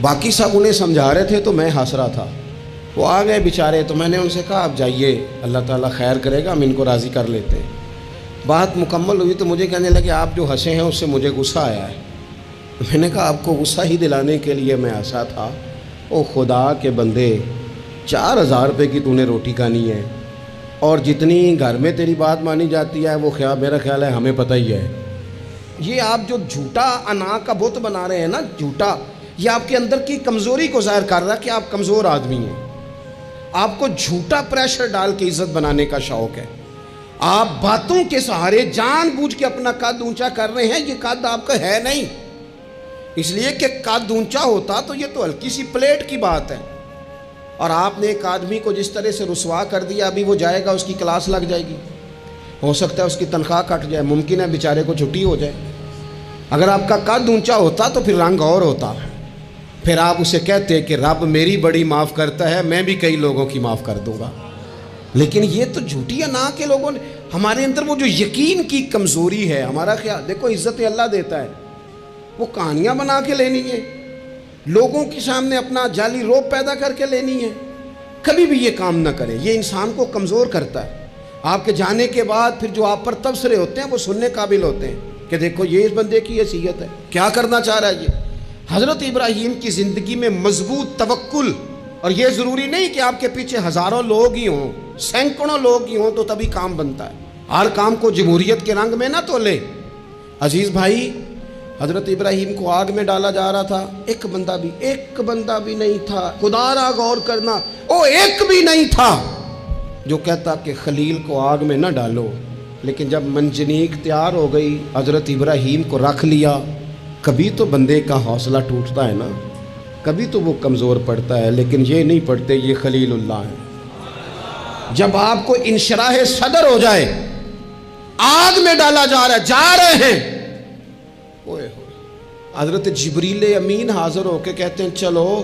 باقی سب انہیں سمجھا رہے تھے تو میں ہنس رہا تھا. وہ آ گئے بیچارے, تو میں نے ان سے کہا آپ جائیے, اللہ تعالیٰ خیر کرے گا, ہم ان کو راضی کر لیتے ہیں. بات مکمل ہوئی تو مجھے کہنے لگے آپ جو ہنسے ہیں اس سے مجھے غصہ آیا ہے. میں نے کہا آپ کو غصہ ہی دلانے کے لیے میں ہنسا تھا. او خدا کے بندے, 4,000 روپے کی تو نے روٹی کھانی ہے, اور جتنی گھر میں تیری بات مانی جاتی ہے وہ میرا خیال ہے ہمیں پتہ ہی ہے. یہ آپ جو جھوٹا انا کا بت بنا رہے ہیں نا, جھوٹا, یہ آپ کے اندر کی کمزوری کو ظاہر کر رہا ہے کہ آپ کمزور آدمی ہیں. آپ کو جھوٹا پریشر ڈال کے عزت بنانے کا شوق ہے. آپ باتوں کے سہارے جان بوجھ کے اپنا قد اونچا کر رہے ہیں. یہ قد آپ کا ہے نہیں, اس لیے کہ قد اونچا ہوتا تو یہ تو ہلکی سی پلیٹ کی بات ہے. اور آپ نے ایک آدمی کو جس طرح سے رسوا کر دیا, ابھی وہ جائے گا, اس کی کلاس لگ جائے گی, ہو سکتا ہے اس کی تنخواہ کٹ جائے, ممکن ہے بیچارے کو چھٹی ہو جائے. اگر آپ کا قد اونچا ہوتا تو پھر رنگ اور ہوتا, پھر آپ اسے کہتے کہ رب میری بڑی معاف کرتا ہے, میں بھی کئی لوگوں کی معاف کر دوں گا. لیکن یہ تو جھوٹی انا کے لوگوں نے, ہمارے اندر وہ جو یقین کی کمزوری ہے, ہمارا خیال, دیکھو عزت اللہ دیتا ہے, وہ کہانیاں بنا کے لینی ہے, لوگوں کے سامنے اپنا جعلی روب پیدا کر کے لینی ہے. کبھی بھی یہ کام نہ کریں, یہ انسان کو کمزور کرتا ہے. آپ کے جانے کے بعد پھر جو آپ پر تبصرے ہوتے ہیں وہ سننے قابل ہوتے ہیں کہ دیکھو یہ اس بندے کی حیثیت ہے, کیا کرنا چاہ رہا ہے یہ. حضرت ابراہیم کی زندگی میں مضبوط توکل, اور یہ ضروری نہیں کہ آپ کے پیچھے ہزاروں لوگ ہی ہوں, سینکڑوں لوگ ہی ہوں تو تبھی کام بنتا ہے. ہر کام کو جمہوریت کے رنگ میں نہ تولے. عزیز بھائی, حضرت ابراہیم کو آگ میں ڈالا جا رہا تھا, ایک بندہ بھی نہیں تھا. خدا را غور کرنا, او ایک بھی نہیں تھا جو کہتا کہ خلیل کو آگ میں نہ ڈالو. لیکن جب منجنیق تیار ہو گئی, حضرت ابراہیم کو رکھ لیا. کبھی تو بندے کا حوصلہ ٹوٹتا ہے نا, کبھی تو وہ کمزور پڑتا ہے, لیکن یہ نہیں پڑتے یہ خلیل اللہ ہے. جب آپ کو انشراح صدر ہو جائے, آگ میں ڈالا جا رہا ہے, جا رہے ہیں, حضرت جبریل امین حاضر ہو کے کہتے ہیں چلو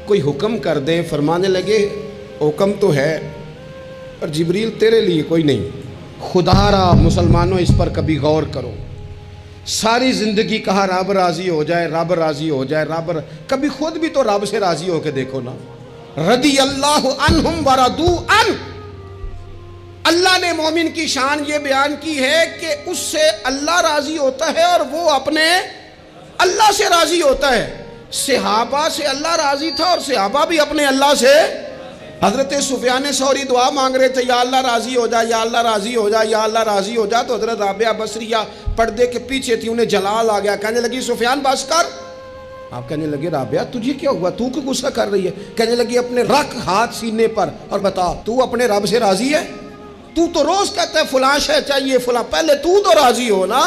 کوئی حکم کر دیں. فرمانے لگے حکم تو ہے پر جبریل تیرے لیے کوئی نہیں. خدا را مسلمانوں اس پر کبھی غور کرو. ساری زندگی کہا رب راضی ہو جائے, رب راضی ہو جائے, کبھی خود بھی تو رب سے راضی ہو کے دیکھو نا. رضی اللہ عنہم ورضوا عنہ. اللہ نے مومن کی شان یہ بیان کی ہے کہ اس سے اللہ راضی ہوتا ہے اور وہ اپنے اللہ سے راضی ہوتا ہے. صحابہ سے اللہ راضی تھا اور صحابہ بھی اپنے اللہ سے. حضرت سفیان ثوری دعا مانگ رہے تھے, یا اللہ راضی ہو جا, یا اللہ راضی ہو جا, یا اللہ راضی ہو جا. تو حضرت رابعہ بصریہ پردے کے پیچھے تھی, انہیں جلال آ گیا, کہنے لگی سفیان بس کر. آپ کہنے لگے رابعہ تجھے کیا ہوا, تو کیوں غصہ کر رہی ہے. کہنے لگی اپنے رکھ ہاتھ سینے پر اور بتا تو اپنے رب سے راضی ہے. تو روز کہتا ہے فلاں شے چاہیے فلاں, پہلے تو راضی ہو نا.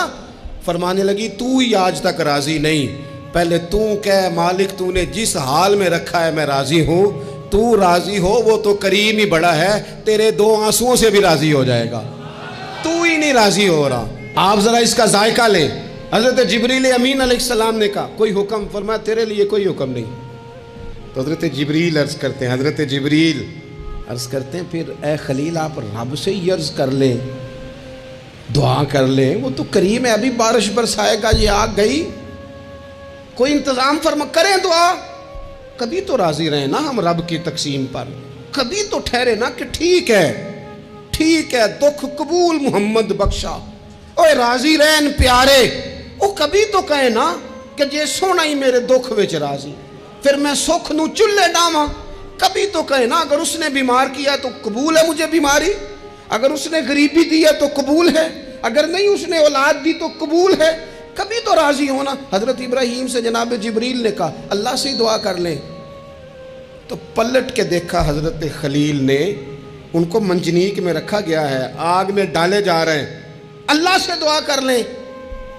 فرمانے لگی تو ہی آج تک راضی نہیں, پہلے تو کہہ مالک تو نے جس حال میں رکھا ہے میں راضی ہوں. تو راضی ہو, وہ تو کریم ہی بڑا ہے, تیرے 2 آنسوؤں سے بھی راضی ہو جائے گا. تو ہی نہیں راضی ہو رہا. آپ ذرا اس کا ذائقہ لیں. حضرت جبریل امین علیہ السلام نے کہا کوئی حکم. فرمایا تیرے لیے کوئی حکم نہیں. تو حضرت جبریل عرض کرتے ہیں, حضرت جبریل عرض کرتے ہیں پھر اے خلیل آپ رب سے ہی عرض کر لیں, دعا کر لیں, وہ تو کریم ہے, ابھی بارش برسائے گا, یہ آگ گئی, کوئی انتظام فرما کریں دعا. کبھی تو راضی رہیں نا ہم رب کی تقسیم پر, کبھی تو ٹھہرے نا کہ ٹھیک ہے دکھ قبول محمد بخشا, اوے راضی رہن پیارے. او کبھی تو کہے نا کہ جے سونا ہی میرے دکھ وچ راضی, پھر میں سکھ نو چلے ڈاواں. کبھی تو کہے نا اگر اس نے بیمار کیا تو قبول ہے مجھے بیماری, اگر اس نے غریبی دی ہے تو قبول ہے, اگر نہیں اس نے اولاد دی تو قبول ہے. کبھی تو راضی ہونا. حضرت ابراہیم سے جناب جبریل نے کہا اللہ سے ہی دعا کر لیں. تو پلٹ کے دیکھا حضرت خلیل نے, ان کو منجنیق میں رکھا گیا ہے, آگ میں ڈالے جا رہے ہیں, اللہ سے دعا کر لیں.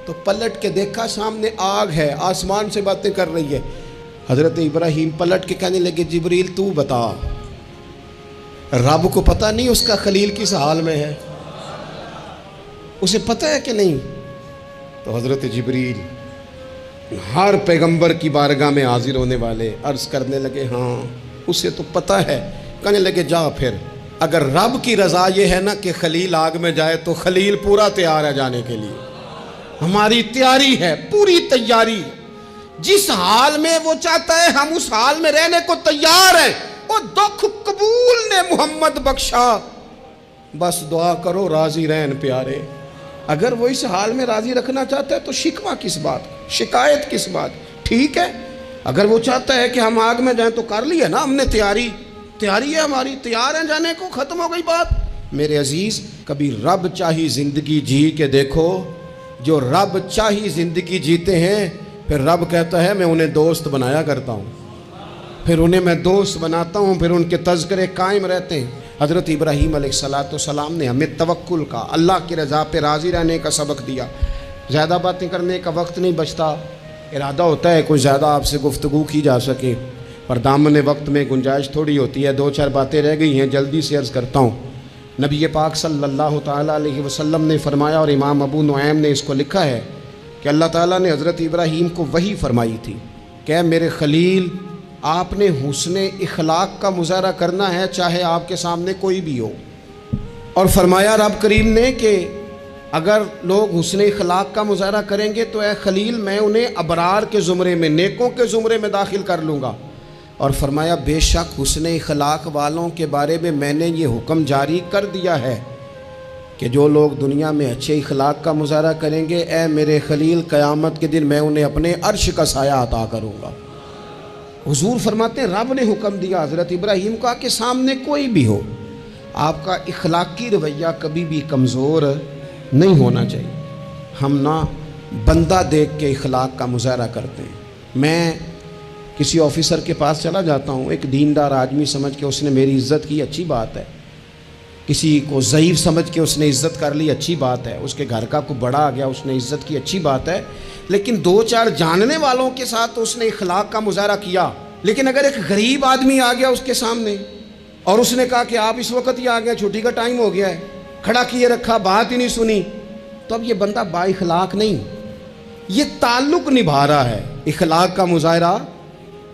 تو پلٹ کے دیکھا سامنے آگ ہے, آسمان سے باتیں کر رہی ہے. حضرت ابراہیم پلٹ کے کہنے لگے جبریل تو بتا, رب کو پتہ نہیں اس کا خلیل کس حال میں ہے, اسے پتہ ہے کہ نہیں. تو حضرت جبریل ہر پیغمبر کی بارگاہ میں حاضر ہونے والے عرض کرنے لگے ہاں اسے تو پتہ ہے. کہنے لگے جا پھر, اگر رب کی رضا یہ ہے نا کہ خلیل آگ میں جائے تو خلیل پورا تیار ہے جانے کے لیے, ہماری تیاری ہے, پوری تیاری. جس حال میں وہ چاہتا ہے ہم اس حال میں رہنے کو تیار ہیں. وہ دکھ قبول نے محمد بخشا، بس دعا کرو راضی رہن پیارے. اگر وہ اس حال میں راضی رکھنا چاہتا ہے تو شکوہ کس بات، شکایت کس بات؟ ٹھیک ہے. اگر وہ چاہتا ہے کہ ہم آگ میں جائیں تو کر لیے نا ہم نے تیاری ہے ہماری، تیار ہیں جانے کو، ختم ہو گئی بات. میرے عزیز کبھی رب چاہی زندگی جی کے دیکھو. جو رب چاہی زندگی جیتے ہیں پھر رب کہتا ہے میں انہیں دوست بنایا کرتا ہوں، پھر انہیں میں دوست بناتا ہوں، پھر ان کے تذکرے قائم رہتے ہیں. حضرت ابراہیم علیہ السلام نے ہمیں توکل کا، اللہ کی رضا پہ راضی رہنے کا سبق دیا. زیادہ باتیں کرنے کا وقت نہیں بچتا، ارادہ ہوتا ہے کوئی زیادہ آپ سے گفتگو کی جا سکے، پر دامن وقت میں گنجائش تھوڑی ہوتی ہے. 2-4 باتیں رہ گئی ہیں، جلدی سے عرض کرتا ہوں. نبی پاک صلی اللہ تعالیٰ علیہ وسلم نے فرمایا، اور امام ابو نعیم نے اس کو لکھا ہے کہ اللہ تعالیٰ نے حضرت ابراہیم کو وحی فرمائی تھی کہ اے میرے خلیل، آپ نے حسن اخلاق کا مظاہرہ کرنا ہے چاہے آپ کے سامنے کوئی بھی ہو. اور فرمایا رب کریم نے کہ اگر لوگ حسن اخلاق کا مظاہرہ کریں گے تو اے خلیل میں انہیں ابرار کے زمرے میں، نیکوں کے زمرے میں داخل کر لوں گا. اور فرمایا بے شک حسن اخلاق والوں کے بارے میں نے یہ حکم جاری کر دیا ہے کہ جو لوگ دنیا میں اچھے اخلاق کا مظاہرہ کریں گے اے میرے خلیل قیامت کے دن میں انہیں اپنے عرش کا سایہ عطا کروں گا. حضور فرماتے ہیں رب نے حکم دیا حضرت ابراہیم کا کہ سامنے کوئی بھی ہو آپ کا اخلاقی رویہ کبھی بھی کمزور نہیں ہونا چاہیے. ہم نہ بندہ دیکھ کے اخلاق کا مظاہرہ کرتے ہیں. میں کسی آفیسر کے پاس چلا جاتا ہوں، ایک دیندار آدمی سمجھ کے اس نے میری عزت کی، اچھی بات ہے. کسی کو ضعیف سمجھ کے اس نے عزت کر لی، اچھی بات ہے. اس کے گھر کا کوئی بڑا آ گیا اس نے عزت کی، اچھی بات ہے. لیکن 2-4 جاننے والوں کے ساتھ اس نے اخلاق کا مظاہرہ کیا. لیکن اگر ایک غریب آدمی آ گیا اس کے سامنے اور اس نے کہا کہ آپ اس وقت ہی آ گیا، چھٹی کا ٹائم ہو گیا ہے، کھڑا کیے رکھا، بات ہی نہیں سنی، تو اب یہ بندہ با اخلاق نہیں، یہ تعلق نبھا رہا ہے، اخلاق کا مظاہرہ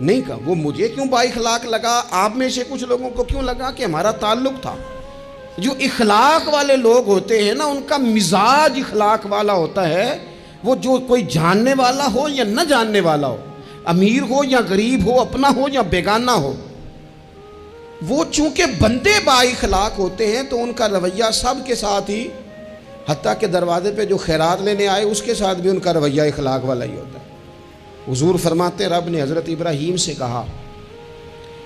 نہیں کا. وہ مجھے کیوں با اخلاق لگا، آپ میں سے کچھ لوگوں کو کیوں لگا کہ ہمارا تعلق تھا. جو اخلاق والے لوگ ہوتے ہیں نا ان کا مزاج اخلاق والا ہوتا ہے. وہ جو کوئی جاننے والا ہو یا نہ جاننے والا ہو، امیر ہو یا غریب ہو، اپنا ہو یا بیگانہ ہو، وہ چونکہ بندے با اخلاق ہوتے ہیں تو ان کا رویہ سب کے ساتھ ہی، حتیٰ کہ دروازے پہ جو خیرات لینے آئے اس کے ساتھ بھی ان کا رویہ اخلاق والا ہی ہوتا ہے. حضور فرماتے رب نے حضرت ابراہیم سے کہا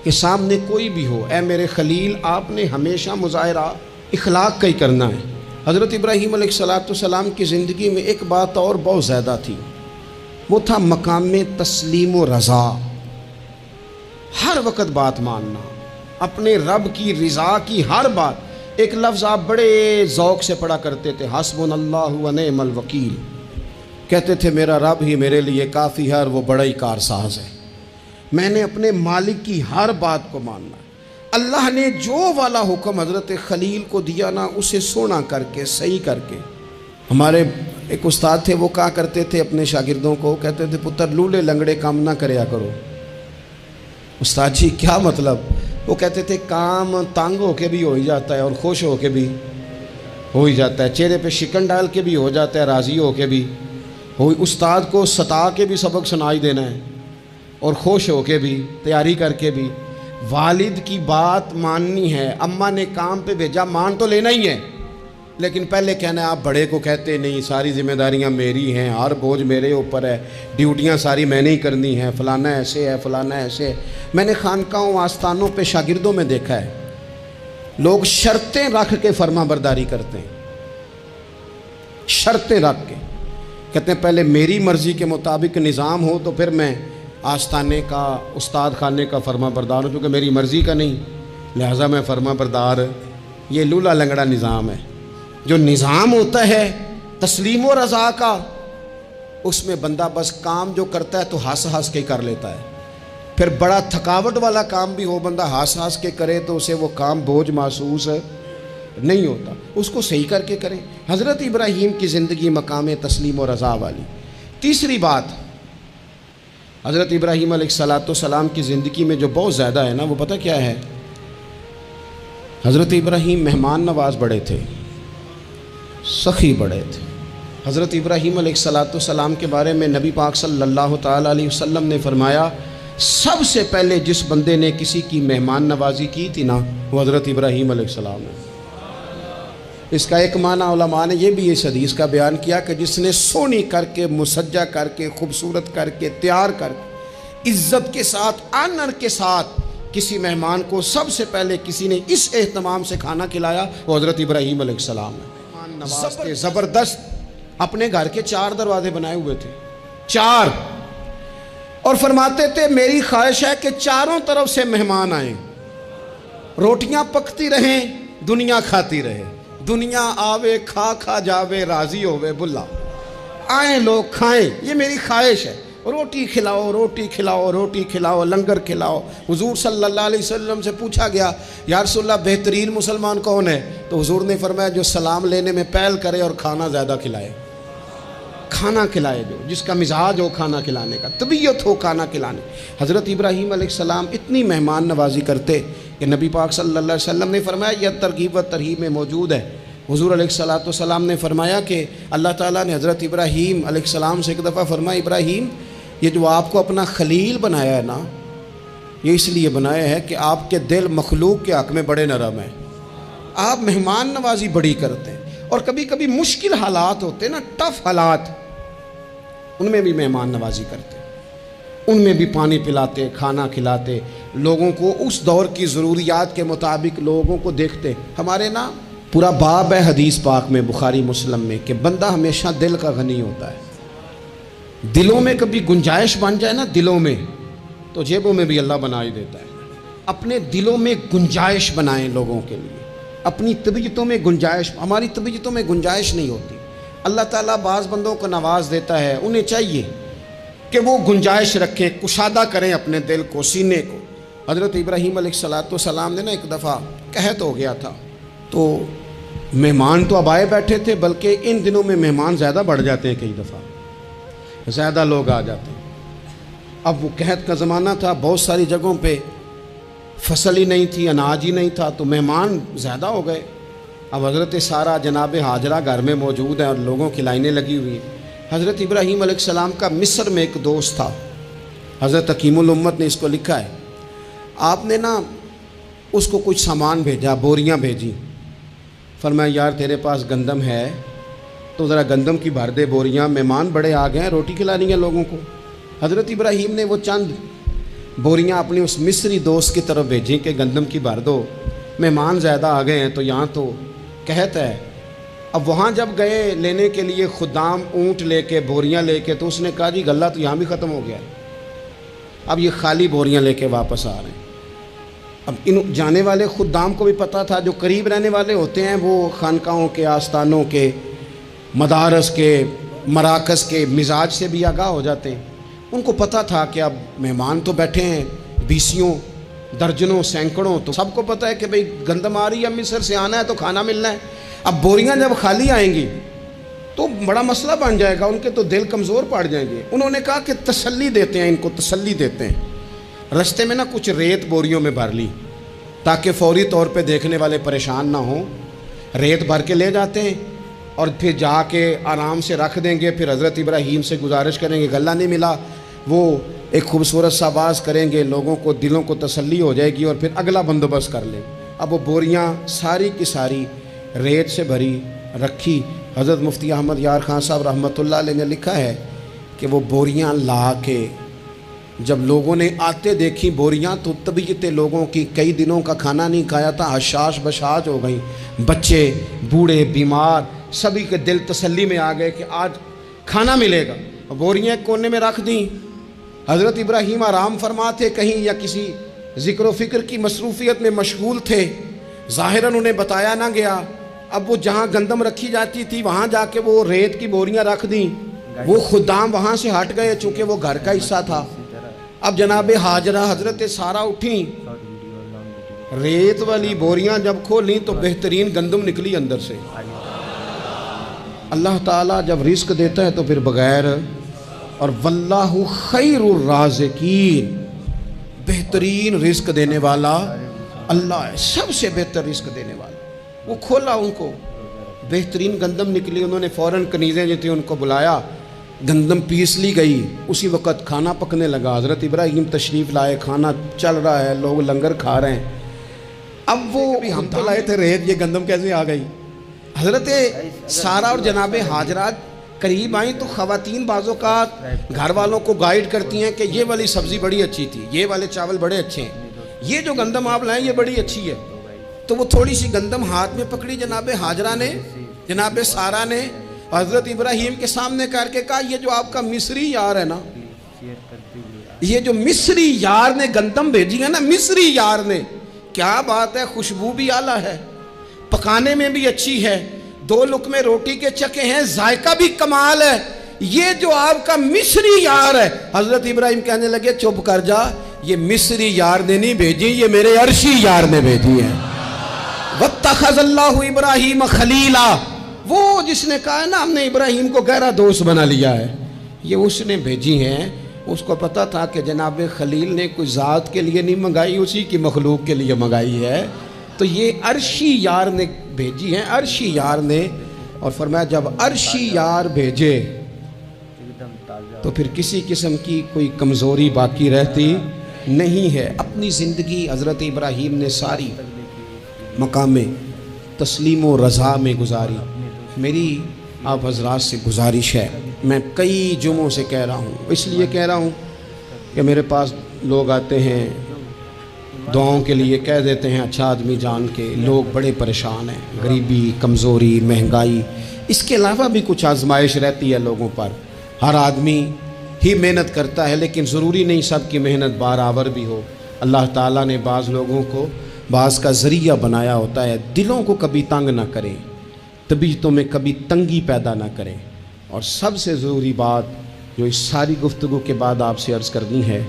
کہ سامنے کوئی بھی ہو اے میرے خلیل آپ نے ہمیشہ مظاہرہ اخلاق کا ہی کرنا ہے. حضرت ابراہیم علیہ السلام کی زندگی میں ایک بات اور بہت زیادہ تھی، وہ تھا مقام تسلیم و رضا. ہر وقت بات ماننا، اپنے رب کی رضا کی ہر بات. ایک لفظ آپ بڑے ذوق سے پڑھا کرتے تھے، حسبنا اللہ و نعم الوکیل. کہتے تھے میرا رب ہی میرے لیے کافی ہے اور وہ بڑا ہی کارساز ہے. میں نے اپنے مالک کی ہر بات کو ماننا. اللہ نے جو والا حکم حضرت خلیل کو دیا نا اسے سونا کر کے صحیح کر کے. ہمارے ایک استاد تھے، وہ کہا کرتے تھے اپنے شاگردوں کو، کہتے تھے پتر لولے لنگڑے کام نہ کریا کرو. استاد جی کیا مطلب؟ وہ کہتے تھے کام تانگ ہو کے بھی ہو ہی جاتا ہے اور خوش ہو کے بھی ہو ہی جاتا ہے، چہرے پہ شکن ڈال کے بھی ہو جاتا ہے، راضی ہو کے بھی ہو. استاد کو ستا کے بھی سبق سنائی دینا ہے اور خوش ہو کے بھی، تیاری کر کے بھی. والد کی بات ماننی ہے. اماں نے کام پہ بھیجا، مان تو لینا ہی ہے، لیکن پہلے کہنا ہے آپ بڑے کو کہتے نہیں، ساری ذمہ داریاں میری ہیں، ہر بوجھ میرے اوپر ہے، ڈیوٹیاں ساری میں نے ہی کرنی ہیں، فلانا ایسے ہے فلانا ایسے ہے. میں نے خانقاہوں آستانوں پہ شاگردوں میں دیکھا ہے لوگ شرطیں رکھ کے فرما برداری کرتے ہیں. شرطیں رکھ کے کہتے ہیں پہلے میری مرضی کے مطابق نظام ہو تو پھر میں آستانے کا، استاد خانے کا فرما بردار ہوں، کیونکہ میری مرضی کا نہیں لہٰذا میں فرما بردار. یہ لولا لنگڑا نظام ہے. جو نظام ہوتا ہے تسلیم و رضا کا، اس میں بندہ بس کام جو کرتا ہے تو ہنس ہنس کے کر لیتا ہے. پھر بڑا تھکاوٹ والا کام بھی ہو بندہ ہنس ہنس کے کرے تو اسے وہ کام بوجھ محسوس نہیں ہوتا، اس کو صحیح کر کے کریں. حضرت ابراہیم کی زندگی مقام تسلیم و رضا والی. تیسری بات حضرت ابراہیم علیہ السلام کی زندگی میں جو بہت زیادہ ہے نا، وہ پتہ کیا ہے؟ حضرت ابراہیم مہمان نواز بڑے تھے، سخی بڑے تھے. حضرت ابراہیم علیہ السلام کے بارے میں نبی پاک صلی اللہ تعالیٰ علیہ وسلم نے فرمایا سب سے پہلے جس بندے نے کسی کی مہمان نوازی کی تھی نا وہ حضرت ابراہیم علیہ السلام ہے۔ اس کا ایک معنی علماء نے یہ بھی اس حدیث کا بیان کیا کہ جس نے سونی کر کے مسجہ کر کے خوبصورت کر کے تیار کر کے عزت کے ساتھ آنر کے ساتھ کسی مہمان کو سب سے پہلے کسی نے اس اہتمام سے کھانا کھلایا وہ حضرت ابراہیم علیہ السلام ہے۔ نوازتے زبردست، اپنے گھر کے 4 دروازے بنائے ہوئے تھے، 4، اور فرماتے تھے میری خواہش ہے کہ چاروں طرف سے مہمان آئیں، روٹیاں پکتی رہیں، دنیا کھاتی رہے، دنیا آوے کھا کھا جاوے راضی ہوئے بلا، آئیں لوگ کھائیں، یہ میری خواہش ہے، روٹی کھلاؤ روٹی کھلاؤ روٹی کھلاؤ، لنگر کھلاؤ۔ حضور صلی اللہ علیہ وسلم سے پوچھا گیا یا رسول اللہ بہترین مسلمان کون ہے؟ تو حضور نے فرمایا جو سلام لینے میں پہل کرے اور کھانا زیادہ کھلائے، کھانا کھلائے، جو جس کا مزاج ہو کھانا کھلانے کا، طبیعت ہو کھانا کھلانے۔ حضرت ابراہیم علیہ السلام اتنی مہمان نوازی کرتے کہ نبی پاک صلی اللہ علیہ وسلم نے فرمایا یہ ترغیب و ترہیب میں موجود ہے۔ حضور علیہ السلام نے فرمایا کہ اللہ تعالیٰ نے حضرت ابراہیم علیہ السلام سے ایک دفعہ فرمایا ابراہیم یہ جو آپ کو اپنا خلیل بنایا ہے نا، یہ اس لیے بنایا ہے کہ آپ کے دل مخلوق کے حق میں بڑے نرم ہیں، آپ مہمان نوازی بڑی کرتے ہیں، اور کبھی کبھی مشکل حالات ہوتے ہیں نا، ٹف حالات، ان میں بھی مہمان نوازی کرتے، ان میں بھی پانی پلاتے، کھانا کھلاتے، لوگوں کو اس دور کی ضروریات کے مطابق لوگوں کو دیکھتے۔ ہمارے نا پورا باب ہے حدیث پاک میں بخاری مسلم میں کہ بندہ ہمیشہ دل کا غنی ہوتا ہے، دلوں میں کبھی گنجائش بن جائے نا دلوں میں تو جیبوں میں بھی اللہ بنا ہی دیتا ہے۔ اپنے دلوں میں گنجائش بنائیں لوگوں کے لیے، اپنی طبیعتوں میں گنجائش، ہماری طبیعتوں میں گنجائش نہیں ہوتی، اللہ تعالیٰ بعض بندوں کو نواز دیتا ہے، انہیں چاہیے کہ وہ گنجائش رکھیں، کشادہ کریں اپنے دل کو، سینے کو۔ حضرت ابراہیم علیہ السلام نے نا ایک دفعہ قحط ہو گیا تھا، تو مہمان تو اب آئے بیٹھے تھے، بلکہ ان دنوں میں مہمان زیادہ بڑھ جاتے ہیں، کئی دفعہ زیادہ لوگ آ جاتے ہیں۔ اب وہ قحط کا زمانہ تھا، بہت ساری جگہوں پہ فصل ہی نہیں تھی، اناج ہی نہیں تھا، تو مہمان زیادہ ہو گئے۔ اب حضرت سارہ جناب ہاجرہ گھر میں موجود ہیں اور لوگوں کی لائنیں لگی ہوئی ہیں۔ حضرت ابراہیم علیہ السلام کا مصر میں ایک دوست تھا، حضرت حکیم الامت نے اس کو لکھا ہے، آپ نے نا اس کو کچھ سامان بھیجا، بوریاں بھیجی، فرمایا یار تیرے پاس گندم ہے تو ذرا گندم کی بھر دے بوریاں، مہمان بڑے آ گئے ہیں، روٹی کھلانی ہے لوگوں کو۔ حضرت ابراہیم نے وہ چند بوریاں اپنے اس مصری دوست کی طرف بھیجیں کہ گندم کی بھر دو، مہمان زیادہ آ گئے ہیں تو یہاں تو قحط ہے۔ اب وہاں جب گئے لینے کے لیے خدام اونٹ لے کے بوریاں لے کے، تو اس نے کہا جی غلہ تو یہاں بھی ختم ہو گیا ہے، اب یہ خالی بوریاں لے کے واپس آ رہے ہیں۔ اب ان جانے والے خدام کو بھی پتہ تھا، جو قریب رہنے والے ہوتے ہیں وہ خانقاہوں کے، آستانوں کے، مدارس کے، مراکز کے مزاج سے بھی آگاہ ہو جاتے ہیں۔ ان کو پتہ تھا کہ اب مہمان تو بیٹھے ہیں بیسیوں، درجنوں، سینکڑوں، تو سب کو پتہ ہے کہ بھئی گندم آ رہی ہے، مصر سے آنا ہے تو کھانا ملنا ہے۔ اب بوریاں جب خالی آئیں گی تو بڑا مسئلہ بن جائے گا، ان کے تو دل کمزور پڑ جائیں گے۔ انہوں نے کہا کہ تسلی دیتے ہیں، ان کو تسلی دیتے ہیں۔ رستے میں نا کچھ ریت بوریوں میں بھر لی تاکہ فوری طور پہ دیکھنے والے پریشان نہ ہوں، ریت بھر کے لے جاتے ہیں اور پھر جا کے آرام سے رکھ دیں گے۔ پھر حضرت ابراہیم سے گزارش کریں گے غلہ نہیں ملا، وہ ایک خوبصورت سا آواز کریں گے، لوگوں کو دلوں کو تسلی ہو جائے گی اور پھر اگلا بندوبست کر لیں۔ اب وہ بوریاں ساری کی ساری ریت سے بھری رکھی۔ حضرت مفتی احمد یار خان صاحب رحمۃ اللہ علیہ نے لکھا ہے کہ وہ بوریاں لا کے جب لوگوں نے آتے دیکھی بوریاں تو طبیعت لوگوں کی کئی دنوں کا کھانا نہیں کھایا تھا حشاش بشاش ہو گئیں، بچے بوڑھے بیمار سبھی کے دل تسلی میں آ گئے کہ آج کھانا ملے گا۔ بوریاں کونے میں رکھ دیں، حضرت ابراہیم آرام فرما تھے کہیں یا کسی ذکر و فکر کی مصروفیت میں مشغول تھے، ظاہراً انہیں بتایا نہ گیا۔ اب وہ جہاں گندم رکھی جاتی تھی وہاں جا کے وہ ریت کی بوریاں رکھ دیں، وہ خدام وہاں سے ہٹ گئے چونکہ وہ گھر کا حصہ تھا۔ اب جناب ہاجرہ حضرت سارہ اٹھیں، ریت والی بوریاں جب کھولیں تو بہترین گندم نکلی اندر سے۔ اللہ تعالیٰ جب رزق دیتا ہے تو پھر بغیر، اور واللہ خیر الرازقین، بہترین رزق دینے والا اللہ ہے، سب سے بہتر رزق دینے والا۔ وہ کھولا ان کو، بہترین گندم نکلی. انہوں نے فوراً کنیزیں جو تھیں ان کو بلایا, گندم پیس لی گئی. اسی وقت کھانا پکنے لگا. حضرت ابراہیم تشریف لائے, کھانا چل رہا ہے, لوگ لنگر کھا رہے ہیں. اب وہ ہم تو لائے تھے ریت, یہ گندم کیسے آ گئی؟ حضرت سارہ اور جناب ہاجرہ قریب آئیں تو خواتین بعض اوقات گھر والوں کو گائیڈ کرتی ہیں کہ یہ والی سبزی بڑی اچھی تھی, یہ والے چاول بڑے اچھے ہیں, یہ جو گندم آپ لائیں یہ بڑی اچھی ہے. تو وہ تھوڑی سی گندم ہاتھ میں پکڑی جناب ہاجرہ نے, جناب سارہ نے, حضرت ابراہیم کے سامنے کر کے کہا یہ جو آپ کا مصری یار ہے نا, یہ جو مصری یار نے گندم بھیجی ہے نا, مصری یار نے, کیا بات ہے, خوشبو بھی اعلیٰ ہے, پکانے میں بھی اچھی ہے, 2 لقمے روٹی کے چکے ہیں, ذائقہ بھی کمال ہے, یہ جو آپ کا مصری یار ہے. حضرت ابراہیم کہنے لگے چپ کر جا, یہ مصری یار نے نہیں بھیجی, یہ میرے عرشی یار نے بھیجی ہے. وَاتَّخَذَ اللَّهُ إِبْرَاهِيمَ خَلِيلًا, وہ جس نے کہا ہے نا ہم نے ابراہیم کو گہرا دوست بنا لیا ہے, یہ اس نے بھیجی ہیں. اس کو پتا تھا کہ جناب خلیل نے کوئی ذات کے لیے نہیں منگائی, اسی کی مخلوق کے لیے منگائی ہے, تو یہ عرشی یار نے بھیجی ہیں, عرشی یار نے. اور فرمایا جب عرشی یار بھیجے تو پھر کسی قسم کی کوئی کمزوری باقی رہتی نہیں ہے. اپنی زندگی حضرت ابراہیم نے ساری مقام تسلیم و رضا میں گزاری. میری آپ حضرات سے گزارش ہے, میں کئی جمعوں سے کہہ رہا ہوں, اس لیے کہہ رہا ہوں کہ میرے پاس لوگ آتے ہیں دعاؤں کے لیے, کہہ دیتے ہیں اچھا آدمی جان کے, لوگ بڑے پریشان ہیں, غریبی, کمزوری, مہنگائی, اس کے علاوہ بھی کچھ آزمائش رہتی ہے لوگوں پر. ہر آدمی ہی محنت کرتا ہے, لیکن ضروری نہیں سب کی محنت بارآور بھی ہو. اللہ تعالیٰ نے بعض لوگوں کو بعض کا ذریعہ بنایا ہوتا ہے. دلوں کو کبھی تنگ نہ کریں, طبیعتوں میں کبھی تنگی پیدا نہ کریں. اور سب سے ضروری بات جو اس ساری گفتگو کے بعد آپ سے عرض کرنی ہے,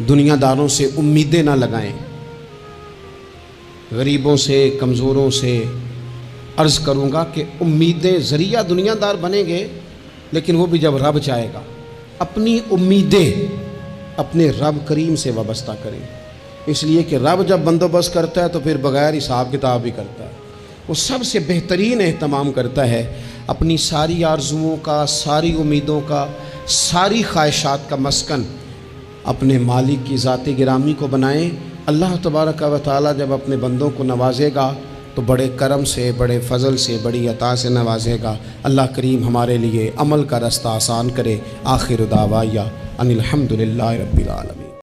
دنیا داروں سے امیدیں نہ لگائیں. غریبوں سے, کمزوروں سے عرض کروں گا کہ امیدیں, ذریعہ دنیا دار بنیں گے لیکن وہ بھی جب رب چاہے گا. اپنی امیدیں اپنے رب کریم سے وابستہ کریں, اس لیے کہ رب جب بندوبست کرتا ہے تو پھر بغیر حساب کتاب بھی کرتا ہے. وہ سب سے بہترین اہتمام کرتا ہے. اپنی ساری آرزوؤں کا, ساری امیدوں کا, ساری خواہشات کا مسکن اپنے مالک کی ذات گرامی کو بنائیں. اللہ تبارک و تعالیٰ جب اپنے بندوں کو نوازے گا تو بڑے کرم سے, بڑے فضل سے, بڑی عطا سے نوازے گا. اللہ کریم ہمارے لیے عمل کا رستہ آسان کرے. آخر دعوایا ان الحمدللہ رب العالمین.